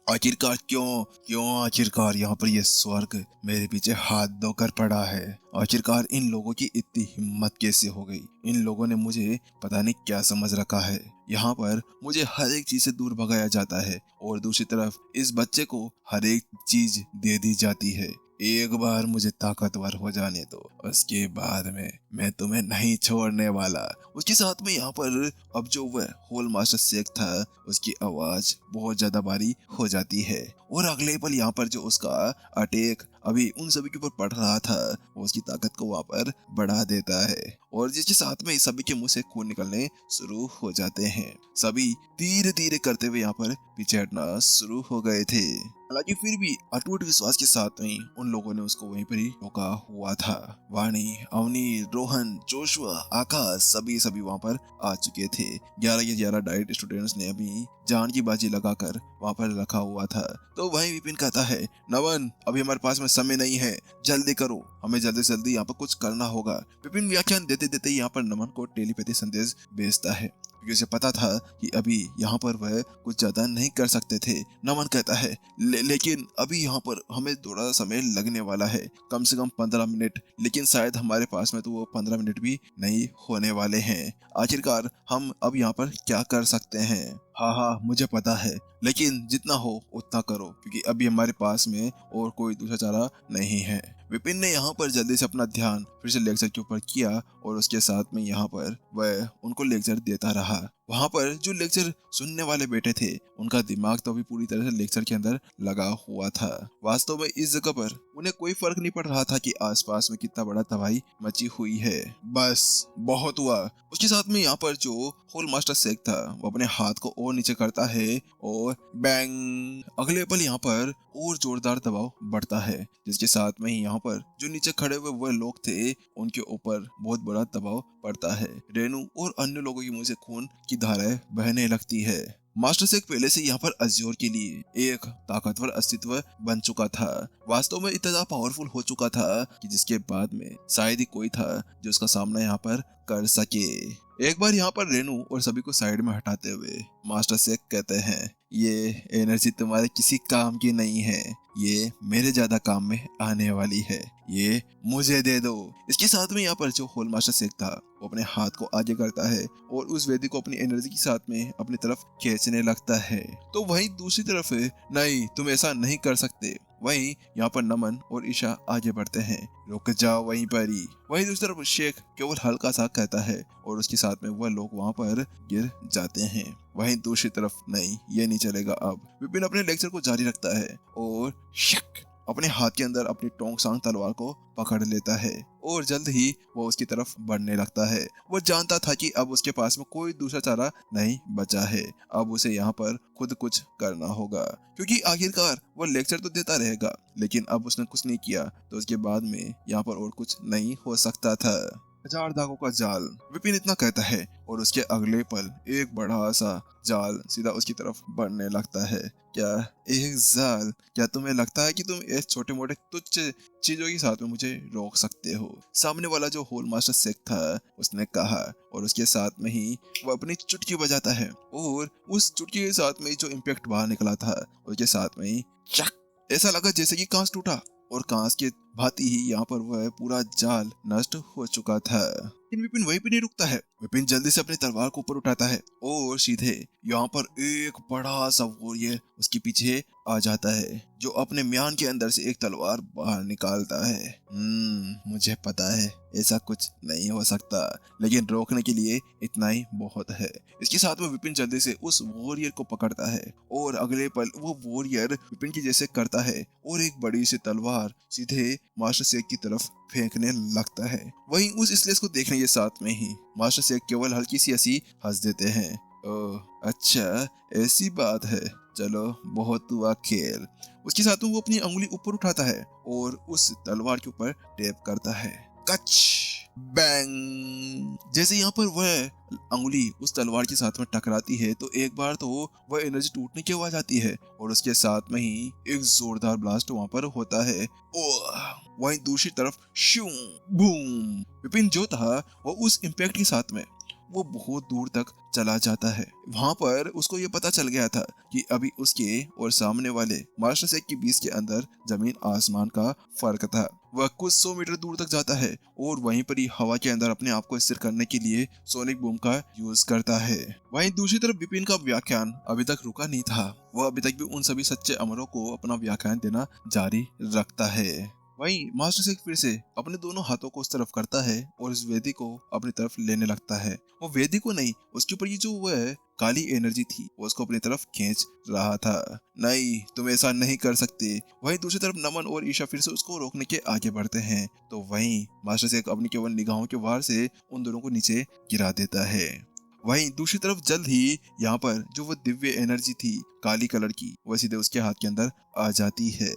आखिरकार क्यों क्यों आखिरकार यहाँ पर ये स्वर्ग मेरे पीछे हाथ धोकर पड़ा है। आखिरकार इन लोगों की इतनी हिम्मत कैसे हो गई। इन लोगों ने मुझे पता नहीं क्या समझ रखा है। यहाँ पर मुझे हर एक चीज से दूर भगाया जाता है और दूसरी तरफ इस बच्चे को हर एक चीज दे दी जाती है। एक बार मुझे ताकतवर हो जाने दो, उसके बाद में मैं तुम्हें नहीं छोड़ने वाला। उसके साथ में यहाँ पर अब जो वह होल मास्टर शेख था, उसकी आवाज बहुत ज्यादा भारी हो जाती है और अगले पल यहाँ पर जो उसका अटैक अभी उन सभी के ऊपर पड़ रहा था, वो उसकी ताकत को वहाँ पर बढ़ा देता है और जिसके साथ में सभी के मुंह से खून निकलने शुरू हो जाते हैं। सभी धीरे धीरे करते हुए यहाँ पर पीछे हटना शुरू हो गए थे। हालांकि फिर भी अटूट विश्वास के साथ में उन लोगों ने उसको वहीं पर ही रोका हुआ था। वाणी, अवनी, रोहन, जोशुआ, आकाश सभी सभी वहां पर आ चुके थे। 11 के 11 डाइट स्टूडेंट्स ने अभी जान की बाजी लगाकर वहां पर रखा हुआ था। तो वहीं विपिन कहता है, नवन अभी हमारे पास में समय नहीं है, जल्दी करो, हमें जल्दी से जल्दी यहाँ पर कुछ करना होगा। विपिन व्याख्यान देते देते यहाँ पर नमन को टेलीपैथी संदेश भेजता है क्योंकि उसे पता था कि अभी यहाँ पर वह कुछ ज्यादा नहीं कर सकते थे। नमन कहता है, लेकिन अभी यहाँ पर हमें थोड़ा समय लगने वाला है, कम से कम 15 मिनट, लेकिन शायद हमारे पास में तो वो 15 मिनट भी नहीं होने वाले हैं। आखिरकार हम अब यहाँ पर क्या कर सकते हैं। हाँ हाँ मुझे पता है, लेकिन जितना हो उतना करो क्योंकि अभी हमारे पास में और कोई दूसरा चारा नहीं है। विपिन ने यहाँ पर जल्दी से अपना ध्यान फिर से लेक्चर के ऊपर किया और उसके साथ में यहाँ पर वह उनको लेक्चर देता रहा। वहां पर जो लेक्चर सुनने वाले बैठे थे, उनका दिमाग तो अभी पूरी तरह से लेक्चर के अंदर लगा हुआ था। वास्तव में इस जगह पर उन्हें कोई फर्क नहीं पड़ रहा था कि आसपास में कितना बड़ा तबाही मची हुई है। बस बहुत हुआ। उसके साथ में यहाँ पर जो होल मास्टर शेख था, वो अपने हाथ को और नीचे करता है और बैंग, अगले पल यहाँ पर और जोरदार दबाव बढ़ता है, जिसके साथ में ही यहाँ पर जो नीचे खड़े हुए वह लोग थे, उनके ऊपर बहुत बड़ा दबाव पड़ता है। रेनू और अन्य लोगों के मुंह से खून की धाराएं बहने लगती है। मास्टर शेख पहले से यहाँ पर अज्योर के लिए एक ताकतवर अस्तित्व बन चुका था। वास्तव में इतना पावरफुल हो चुका था कि जिसके बाद में शायद ही कोई था जो उसका सामना यहाँ पर कर सके। एक बार यहाँ पर रेनू और सभी को साइड में हटाते हुए मास्टर शेख कहते हैं, ये एनर्जी तुम्हारे किसी काम की नहीं है, ये मेरे ज्यादा काम में आने वाली है, ये मुझे दे दो। इसके साथ में यहाँ पर जो होल मास्टर शेख था, वो अपने हाथ को आगे करता है और उस वेदी को अपनी एनर्जी के साथ में अपनी तरफ खींचने लगता है। तो वहीं दूसरी तरफ, नहीं तुम ऐसा नहीं कर सकते। वहीं यहाँ पर नमन और ईशा आगे बढ़ते हैं, रुक जाओ वहीं पर ही। वहीं दूसरी तरफ शेख केवल हल्का सा कहता है और उसके साथ में वह लोग वहां पर गिर जाते हैं। वहीं दूसरी तरफ, नहीं ये नहीं चलेगा अब। विपिन अपने लेक्चर को जारी रखता है और शक अपने हाथ के अंदर अपनी टोंगसांग तलवार को पकड़ लेता है और जल्द ही वो उसकी तरफ बढ़ने लगता है। वो जानता था कि अब उसके पास में कोई दूसरा चारा नहीं बचा है, अब उसे यहाँ पर खुद कुछ करना होगा क्योंकि आखिरकार वो लेक्चर तो देता रहेगा, लेकिन अब उसने कुछ नहीं किया तो उसके बाद में यहाँ पर और कुछ नहीं हो सकता था। 1000 दागों का जाल, विपिन इतना कहता है और उसके अगले पल एक बड़ा सा जाल सीधा उसकी तरफ बढ़ने लगता है। क्या एक जाल? क्या तुम्हें लगता है कि तुम इस छोटे मोटे तुच्छ चीजों के साथ में मुझे रोक सकते हो? सामने वाला जो होल मास्टर शेख था, उसने कहा और उसके साथ में ही वो अपनी चुटकी बजाता है और उस चुटकी के साथ में जो इम्पैक्ट बाहर निकला था, उसके साथ में ही चक, ऐसा लगा जैसे कि कांच टूटा और कांच के भांति ही यहाँ पर वह पूरा जाल नष्ट हो चुका था। लेकिन विपिन वहीं पे नहीं रुकता है। विपिन जल्दी से अपनी तलवार को ऊपर उठाता है और सीधे यहाँ पर एक बड़ा सा वॉरियर उसके पीछे आ जाता है, जो अपने म्यान के अंदर से एक तलवार बाहर निकालता है। मुझे पता है ऐसा कुछ नहीं हो सकता, लेकिन रोकने के लिए इतना ही बहुत है। इसके साथ में विपिन जल्दी से उस वॉरियर को पकड़ता है और अगले पल वो वॉरियर विपिन की जैसे करता है और एक बड़ी सी तलवार सीधे मास्टर शेख की तरफ फेंकने लगता है। वहीं उस स्लेज को देखने के साथ में ही मास्टर शेख केवल हल्की सी हंसी हंस देते हैं। ओह अच्छा ऐसी बात है, चलो बहुत हुआ खेल। उसके साथ में वो अपनी उंगली ऊपर उठाता है और उस तलवार के ऊपर टैप करता है। कच, बैंग। जैसे यहाँ पर वह अंगुली उस तलवार के साथ में टकराती है तो एक बार तो वह एनर्जी टूटने की आवाज आती है और उसके साथ में ही एक जोरदार ब्लास्ट वहां पर होता है। वहीं दूसरी तरफ शू बूम, विपिन जो था वो उस इम्पैक्ट के साथ में वो बहुत दूर तक चला जाता है। वहां पर उसको ये पता चल गया था कि अभी उसके और सामने वाले मास्टर सेक के बीच के अंदर जमीन आसमान का फर्क था। वह कुछ 100 मीटर दूर तक जाता है और वहीं पर ही हवा के अंदर अपने आप को स्थिर करने के लिए सोनिक बूम का यूज करता है। वहीं दूसरी तरफ विपिन का व्याख्यान अभी तक रुका नहीं था। वह अभी तक भी उन सभी सच्चे अमरों को अपना व्याख्यान देना जारी रखता है। वहीं मास्टर सेक फिर से अपने दोनों हाथों को उस तरफ करता है और इस वेदी को अपनी तरफ लेने लगता है। वो वेदी को नहीं, उसके ऊपर ये जो वह काली एनर्जी थी वो उसको अपनी तरफ खींच रहा था। नहीं, तुम ऐसा नहीं कर सकते। वहीं दूसरी तरफ नमन और ईशा फिर से उसको रोकने के आगे बढ़ते हैं। तो वहीं मास्टर सेक अपनी केवल निगाहों के वार से उन दोनों को नीचे गिरा देता है। वहीं दूसरी तरफ जल्द ही यहाँ पर जो वो दिव्य एनर्जी थी काली कलर की, वह सीधे उसके हाथ के अंदर आ जाती है।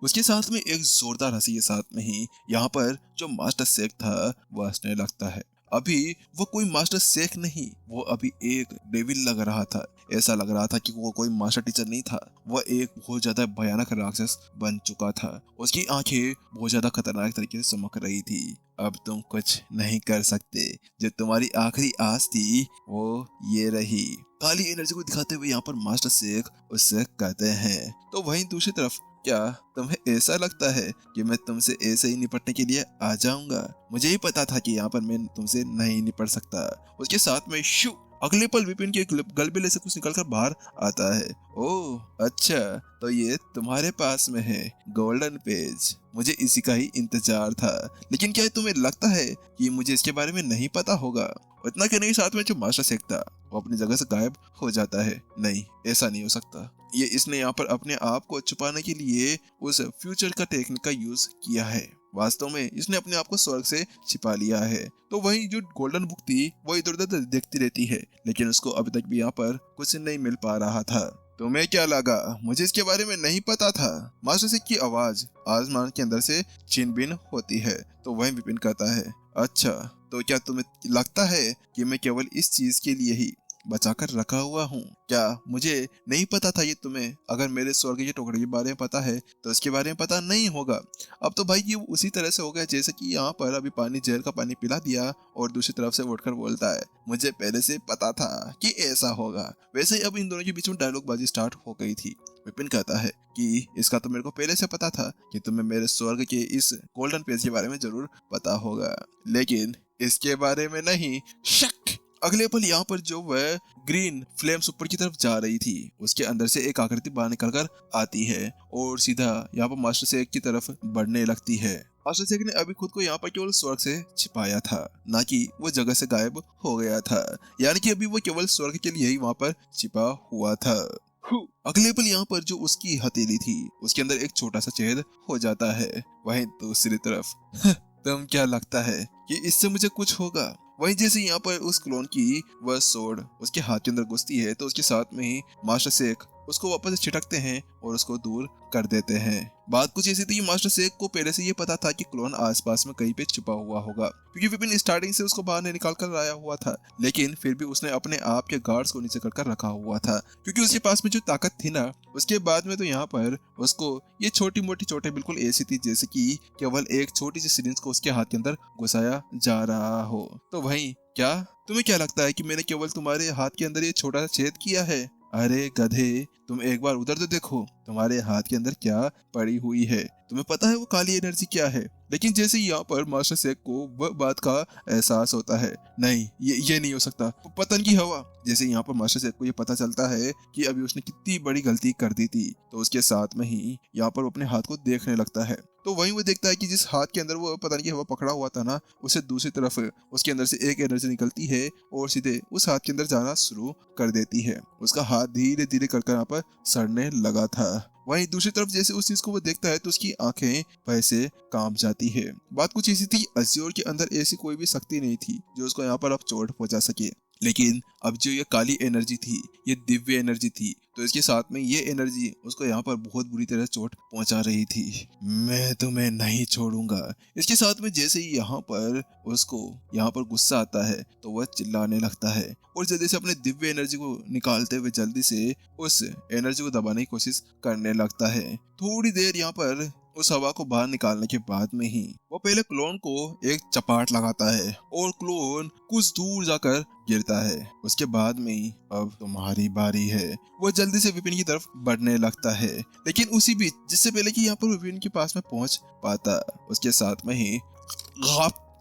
उसके साथ में एक जोरदार हंसी के साथ में ही यहाँ पर जो मास्टर सेक था वह हंसने लगता है। अभी वो कोई मास्टर सेक नहीं, वो अभी एक डेविल लग रहा था। ऐसा लग रहा था कि वो कोई मास्टर टीचर नहीं था, वह एक बहुत ज्यादा भयानक राक्षस बन चुका था। उसकी आंखें बहुत ज्यादा खतरनाक तरीके से चमक रही थी। अब तुम कुछ नहीं कर सकते, जो तुम्हारी आखिरी आस थी वो ये रही। काली एनर्जी को दिखाते हुए यहाँ पर मास्टर सेक उससे कहते हैं। तो वहीं दूसरी तरफ, क्या तुम्हें ऐसा लगता है कि मैं तुमसे ऐसे ही निपटने के लिए आ जाऊंगा? मुझे ही पता था कि यहाँ पर मैं तुमसे नहीं निपट सकता। उसके साथ में शू, अगले पल विपिन के गलबेले से कुछ निकलकर बाहर आता है। ओह अच्छा, तो ये तुम्हारे पास में है गोल्डन पेज। मुझे इसी का ही इंतजार था, लेकिन क्या तुम्हें लगता है कि मुझे इसके बारे में नहीं पता होगा? इतना कहने के साथ में जो मास्टर सेक था वो अपनी जगह से गायब हो जाता है। नहीं, ऐसा नहीं हो सकता। ये इसने यहाँ पर अपने आप को छुपाने के लिए उस फ्यूचर का टेक्निक का यूज किया है। वास्तव में इसने अपने आप को स्वर्ग से छिपा लिया है। तो वही जो गोल्डन बुक थी वो इधर उधर देखती रहती है, लेकिन उसको अभी तक भी यहाँ पर कुछ नहीं मिल पा रहा था। तुम्हें क्या लगा मुझे इसके बारे में नहीं पता था? मास्टर सेक की आवाज आसमान के अंदर से छिन-भिन होती है। तो वही विपिन कहता है, अच्छा, तो क्या तुम्हें लगता है कि मैं केवल इस चीज के लिए ही बचाकर रखा हुआ हूँ? क्या मुझे नहीं पता था ये तुम्हें? अगर मेरे स्वर्ग के टुकड़े के बारे में पता है तो इसके बारे में पता नहीं होगा। अब तो भाई ये उसी तरह से हो गया जैसे कि यहाँ पर अभी पानी जेल का पानी पिला दिया और दूसरी तरफ से उठकर बोलता है, मुझे पहले से पता था कि ऐसा होगा। वैसे ही अब इन दोनों के बीच में डायलॉग बाजी स्टार्ट हो गई थी। विपिन कहता है कि इसका तो मेरे को पहले से पता था कि तुम्हें मेरे स्वर्ग के इस गोल्डन पेज के बारे में जरूर पता होगा, लेकिन इसके बारे में नहीं। शक, अगले पल यहाँ पर जो वह ग्रीन फ्लेम्स ऊपर की तरफ जा रही थी, उसके अंदर से एक आकृति बाहर निकलकर आती है और सीधा यहाँ पर मास्टर सेक की तरफ बढ़ने लगती है। मास्टर सेक ने अभी खुद को यहाँ पर केवल स्वर्ग से छिपाया था, ना कि वो जगह से गायब हो गया था। यानी कि अभी वो केवल स्वर्ग के लिए ही वहाँ पर छिपा हुआ था। अगले पल यहाँ पर जो उसकी हथेली थी उसके अंदर एक छोटा सा छेद हो जाता है। वहीं दूसरी तरफ तुम क्या लगता है कि इससे मुझे कुछ होगा? वहीं जैसे यहाँ पर उस क्लोन की वह सोड उसके हाथ के अंदर घुसती है तो उसके साथ में ही मास्टर सेक उसको वापस छिटकते हैं और उसको दूर कर देते हैं। बात कुछ ऐसी थी कि मास्टर सेक को पहले से ये पता था कि क्लोन आसपास में कहीं पे छुपा हुआ होगा, क्योंकि विपिन स्टार्टिंग से उसको बाहर निकाल कर लाया हुआ था, लेकिन फिर भी उसने अपने आप के गार्ड्स को नीचे कर रखा हुआ था, क्योंकि उसके पास में जो ताकत थी ना, उसके बाद में तो यहाँ पर उसको ये छोटी मोटी चोटें बिल्कुल ऐसी थी जैसे कि केवल एक छोटी सी सिरिंज को उसके हाथ के अंदर घुसाया जा रहा हो। तो वहीं क्या तुम्हें क्या लगता है कि मैंने केवल तुम्हारे हाथ के अंदर ये छोटा सा छेद किया है? अरे गधे, तुम एक बार उधर तो देखो, तुम्हारे हाथ के अंदर क्या पड़ी हुई है। तुम्हें पता है वो काली एनर्जी क्या है? लेकिन जैसे यहाँ पर मास्टर सेक को वह बात का एहसास होता है, नहीं ये नहीं हो सकता, पतन की हवा। जैसे यहाँ पर मास्टर सेक को ये पता चलता है कि अभी उसने कितनी बड़ी गलती कर दी थी, तो उसके साथ में ही यहाँ पर वो अपने हाथ को देखने लगता है। तो वहीं वो देखता है कि जिस हाथ के अंदर वो पतन की हवा पकड़ा हुआ था ना, उसे दूसरी तरफ उसके अंदर से एक एनर्जी निकलती है और सीधे उस हाथ के अंदर जाना शुरू कर देती है। उसका हाथ धीरे धीरे कर यहाँ पर सड़ने लगा था। वहीं दूसरी तरफ जैसे उस चीज को वो देखता है तो उसकी आंखें वैसे कांप जाती है। बात कुछ ऐसी थी, अज़्योर के अंदर ऐसी कोई भी शक्ति नहीं थी जो उसको यहाँ पर अब चोट पहुंचा सके, लेकिन अब जो ये काली एनर्जी थी ये दिव्य एनर्जी थी, तो इसके साथ में ये एनर्जी उसको यहाँ पर बहुत बुरी तरह चोट पहुंचा रही थी। मैं तुम्हें नहीं छोड़ूंगा। इसके साथ में जैसे ही यहाँ पर उसको यहाँ पर गुस्सा आता है तो वह चिल्लाने लगता है और जल्दी से अपने दिव्य एनर्जी को निकालते हुए जल्दी से उस एनर्जी को दबाने की कोशिश करने लगता है। थोड़ी देर यहाँ पर उस हवा को बाहर निकालने के बाद में ही वो पहले क्लोन को एक चपाट लगाता है और क्लोन कुछ दूर जाकर गिरता है। उसके बाद में ही अब तुम्हारी बारी है। वो जल्दी से विपिन की तरफ बढ़ने लगता है, लेकिन उसी बीच जिससे पहले कि यहाँ पर विपिन के पास में पहुंच पाता, उसके साथ में ही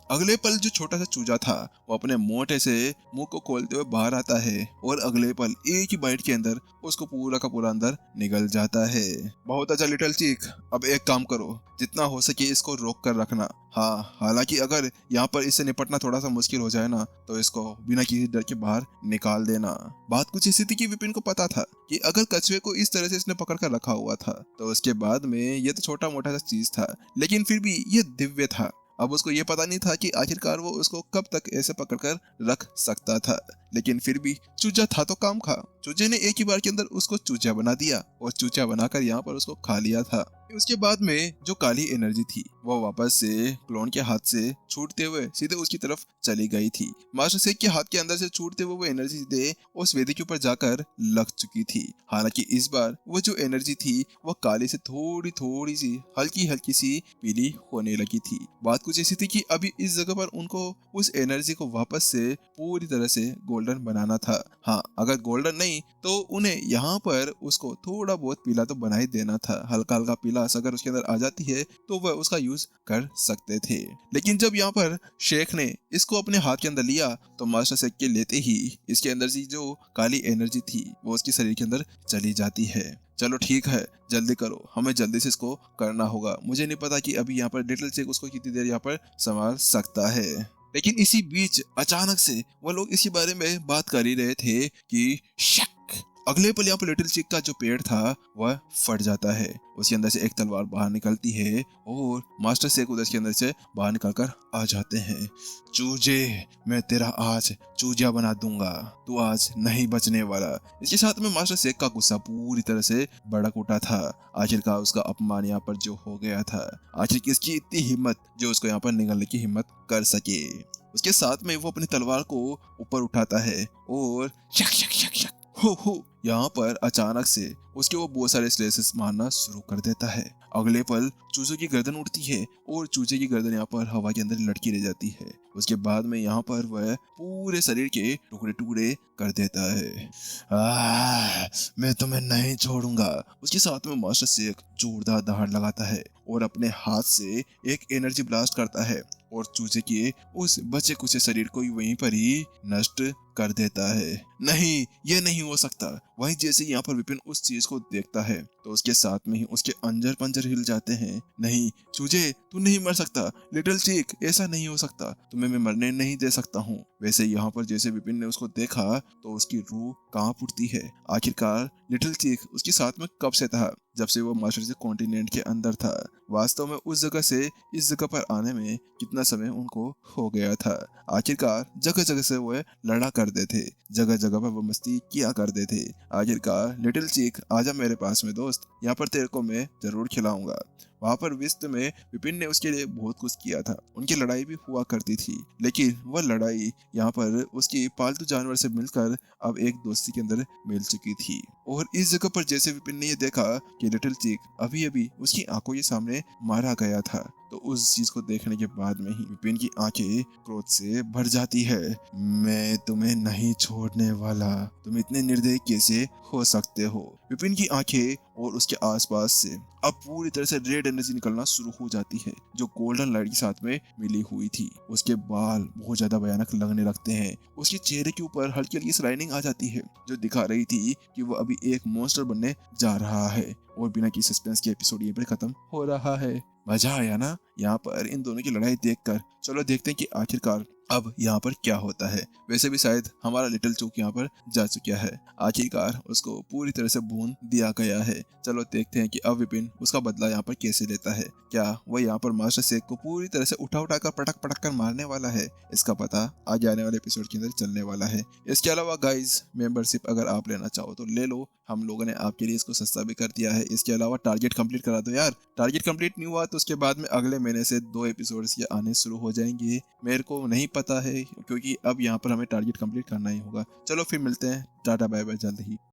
अगले पल जो छोटा सा चूजा था वो अपने मोटे से मुंह को खोलते हुए बाहर आता है और अगले पल एक ही बाइट के अंदर उसको पूरा का पूरा अंदर निगल जाता है। बहुत अच्छा लिटिल चीक, अब एक काम करो, जितना हो सके इसको रोक कर रखना। हाँ, हालांकि अगर यहाँ पर इससे निपटना थोड़ा सा मुश्किल हो जाए ना तो इसको बिना किसी डर के बाहर निकाल देना। बात कुछ ऐसी थी कि विपिन को पता था कि अगर कछुए को इस तरह से इसने पकड़ कर रखा हुआ था तो उसके बाद में ये तो छोटा मोटा सा चीज था, लेकिन फिर भी ये दिव्य था। अब उसको ये पता नहीं था कि आखिरकार वो उसको कब तक ऐसे पकड़कर रख सकता था, लेकिन फिर भी चूजा था तो काम खा। चूजे ने एक ही बार के अंदर उसको चूजा बना दिया और चूजा बनाकर यहाँ पर उसको खा लिया था। उसके बाद में जो काली एनर्जी थी वो वापस से क्लोन के हाथ से छूटते हुए सीधे उसकी तरफ चली गई थी। मास्टर शेख के हाथ के अंदर से छूटते हुए वो एनर्जी सीधे उस वेदी के ऊपर जाकर लग चुकी थी। हालांकि इस बार वो जो एनर्जी थी वो काली से थोड़ी थोड़ी सी हल्की हल्की सी पीली होने लगी थी। बात कुछ ऐसी थी कि अभी इस जगह पर उनको उस एनर्जी को वापस से पूरी तरह से गोल्डन बनाना था। हाँ, अगर गोल्डन नहीं तो उन्हें यहाँ पर उसको थोड़ा बहुत पीला तो बना ही देना था। हल्का हल्का पीला अगर उसके अंदर आ जाती है तो वह उसका यूज कर सकते थे। लेकिन जब यहाँ पर शेख ने इसको अपने हाथ के अंदर लिया तो मास्टर शेख के लेते ही इसके अंदर से जो काली एनर्जी थी वो उसके शरीर के अंदर चली जाती है। चलो ठीक है, जल्दी करो, हमें जल्दी से इसको करना होगा। मुझे नहीं पता कि अभी यहाँ पर लिटिल शेख उसको कितनी देर यहाँ पर संभाल सकता है। लेकिन इसी बीच अचानक से वो लोग इसी बारे में बात कर ही रहे थे कि अगले पल यहाँ पर लिटिल चिक का जो पेड़ था वह फट जाता है। उसके अंदर से एक तलवार बाहर निकलती है और मास्टर शेख उधर के अंदर से बाहर निकलकर आ जाते हैं। चूजे, मैं तेरा आज चूजा बना दूंगा, तू आज नहीं बचने वाला। इसके साथ में मास्टर शेख का गुस्सा पूरी तरह से भड़क उठा था। आखिरकार उसका अपमान यहाँ पर जो हो गया था, आखिर किसकी इतनी हिम्मत जो उसको यहाँ पर निगलने की हिम्मत कर सके। उसके साथ में वो अपनी तलवार को ऊपर उठाता है और शक शक शक शक हो यहाँ पर अचानक से उसके वो बहुत सारे स्लेसेस मारना शुरू कर देता है। अगले पल चूजे की गर्दन उड़ती है और चूजे की गर्दन यहाँ पर हवा के अंदर लटकी रह जाती है। उसके बाद में यहाँ पर वह पूरे शरीर के टुकड़े टुकड़े कर देता है। मैं तुम्हें नहीं छोड़ूंगा। उसके साथ में मास्टर शेख जोरदार दहाड़ लगाता है और अपने हाथ से एक एनर्जी ब्लास्ट करता है और चूजे के उस बचे कुचे शरीर को वहीं पर ही नष्ट कर देता है। नहीं, ये नहीं हो सकता। वहीं जैसे यहाँ पर विपिन उस चीज को देखता है तो उसके साथ में ही उसके अंजर पंजर हिल जाते हैं। नहीं चूजे, तू नहीं मर सकता। लिटिल चीक, ऐसा नहीं हो सकता, तुम्हें मैं मरने नहीं दे सकता हूँ। वैसे यहाँ पर जैसे विपिन ने उसको देखा तो उसकी रूह कांप उठती है। आखिरकार लिटिल चीक उसके साथ में कब से था? जब से वो मास्टर शेख कॉन्टिनेंट के अंदर था। वास्तव में उस जगह से इस जगह पर आने में कितना समय उनको हो गया था। आखिरकार जगह जगह से वो लड़ा करते थे, जगह जगह पर वो मस्ती किया करते थे। आखिरकार लिटिल चीक, आजा मेरे पास में दोस्त, यहाँ पर तेरे को मैं जरूर खिलाऊंगा। वहां पर विस्त में विपिन ने उसके लिए बहुत कुछ किया था। उनकी लड़ाई भी हुआ करती थी, लेकिन वह लड़ाई यहाँ पर उसकी पालतू जानवर से मिलकर अब एक दोस्ती के अंदर मिल चुकी थी। और इस जगह पर जैसे विपिन ने ये देखा कि लिटिल चीक अभी अभी उसकी आंखों के सामने मारा गया था तो उस चीज को देखने के बाद में ही विपिन की आंखें क्रोध से भर जाती है। मैं तुम्हें नहीं छोड़ने वाला, तुम इतने निर्दयी कैसे हो सकते हो? विपिन की आंखें और उसके आसपास से अब पूरी तरह से रेड एनर्जी निकलना शुरू हो जाती है जो गोल्डन लाइट के साथ में मिली हुई थी। उसके बाल बहुत ज्यादा भयानक लगने लगते हैं। उसके चेहरे के ऊपर हल्की हल्की स्लाइनिंग आ जाती है जो दिखा रही थी कि वो अभी एक मॉन्स्टर बनने जा रहा है। और बिना किसी सस्पेंस के एपिसोड ये पर खत्म हो रहा है। मजा आया ना यहाँ पर इन दोनों की लड़ाई देखकर? चलो देखते हैं कि आखिरकार अब यहाँ पर क्या होता है। वैसे भी शायद हमारा लिटिल चूक यहाँ पर जा चुका है। आखिरकार उसको पूरी तरह से भून दिया गया है। चलो देखते हैं कि अब विपिन उसका बदला यहाँ पर कैसे लेता है। क्या वह यहाँ पर मास्टर शेख को पूरी तरह से उठा उठा कर पटक पटक कर मारने वाला है? इसका पता आगे आने वाले एपिसोड के अंदर चलने वाला है। इसके अलावा गाइज, मेंबरशिप अगर आप लेना चाहो तो ले लो, हम लोगों ने आपके लिए इसको सस्ता भी कर दिया है। इसके अलावा टारगेट कंप्लीट करा दो यार। टारगेट कंप्लीट नहीं हुआ तो उसके बाद में अगले महीने से 2 एपिसोड्स ये आने शुरू हो जाएंगे। मेरे को नहीं पता है क्योंकि अब यहाँ पर हमें टारगेट कंप्लीट करना ही होगा। चलो फिर मिलते हैं, टाटा बाय बाय जल्द ही।